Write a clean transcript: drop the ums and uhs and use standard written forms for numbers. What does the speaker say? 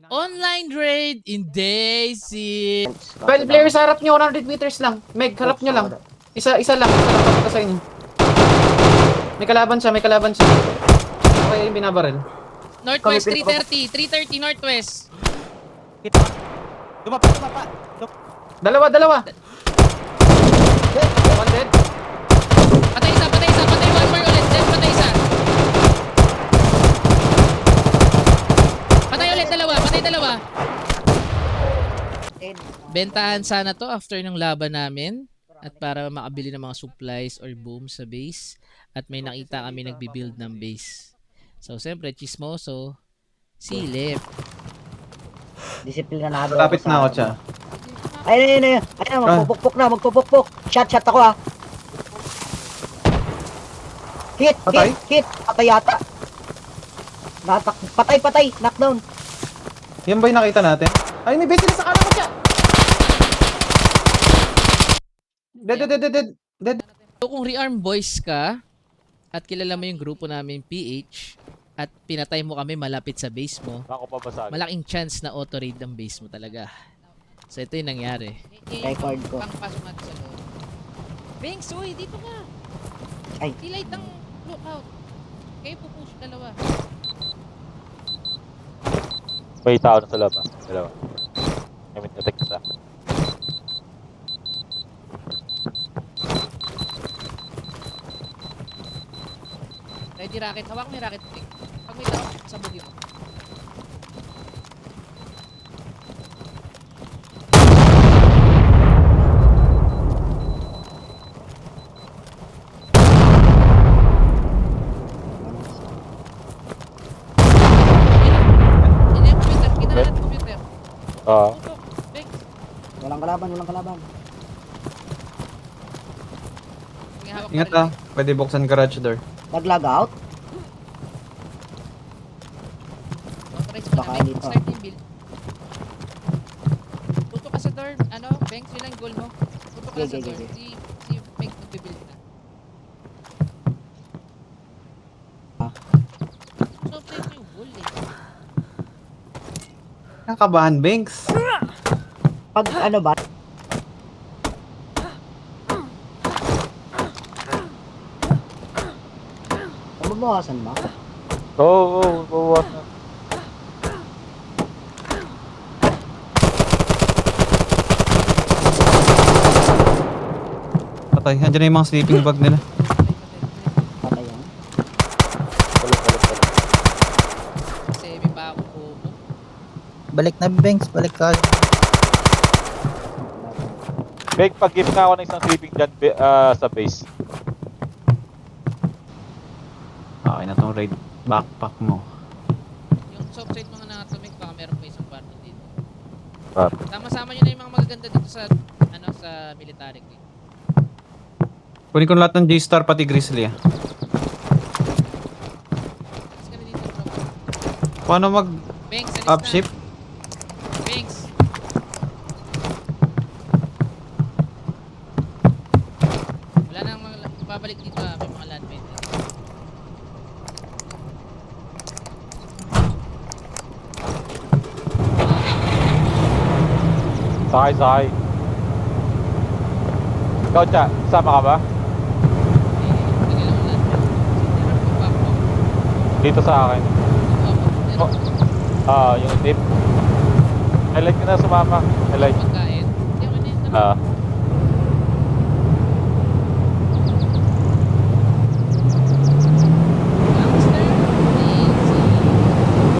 Online raid in Daisy. 12 players sa harap nyo, 100 meters lang. Meg, harap nyo lang. Isa lang papunta sa inyo. May kalaban siya. Okay, yung binabaril. Northwest 330 Northwest. Dumapa. Dalawa. One dead. Patay isa. Patay one more ulit. Then patay isa. Patay ulit dalawa. Bentahan sana to after ng laban namin. At para makabili ng mga supplies or boom sa base. At may nakita kami nagbibuild ng base. So, siyempre, chismoso. Silip. Disiplinado. Lapit na ako siya. Ayun, magpupukpok. Shot ako ah. Hit. Patay yata. Patay. Knockdown. Yan ba yung nakita natin? Ay, may base na sa kanan ko siya! Dead. So, kung rearm boys ka, at kilala mo yung grupo namin PH, at pinatay mo kami malapit sa base mo, malaking chance na auto-raid ang base mo talaga. So, ito yung nangyari. Record ko. Pangpasok natin sa loob. Banks, uy, dito ka! Ay. Delight ang lookout. Kayo pupush dalawa. May tao na sa loob ah. Dalawa. I mean, attack isa. Ready rocket. Hawak mo yung rocket. Pag may tao, sabog yun. Hindi yung computer. Kita na natin computer. Oo. Tutok. Banks. Walang kalaban. May hawak Ingat pa rin. ah. Pwede buksan garage door. Nag-log out? Authorize mo Baka na, dito. start yung build. Tutok ka sa door. Banks, yun lang yung goal mo. Tutok ka sa door. Okay. Si Banks nagbibuild na. So, play mo yung wall eh. Nakabahan, Banks. Pag ano ba? Mabawasan ba? Oo, bawas na. Patay. Andiyan na yung mga sleeping bag nila. Patay yan. Balik. Kasi may pa ako kubo. Balik na, Banks. Balik ka. Beg, pag-give nga ako ng isang sleeping dyan sa base. Okay na tong raid backpack mo. Yung soft side mga anatomic, baka meron pa isang party dito. Ah. Sama-sama nyo na yung mga magaganda dito sa sa military. Kunin ko lahat ng J-Star pati Grizzly ah. Alis ka na dito, bro. Paano mag Banks, alis upship? na. Banks. Wala nang babalik dito ah. May mga landmine. Sakay. Ikaw, Cha, sama ka ba? Dito sa akin. Yung tip. Highlight ko na sumama. Highlight. Pagkain. Hindi ako na Ah.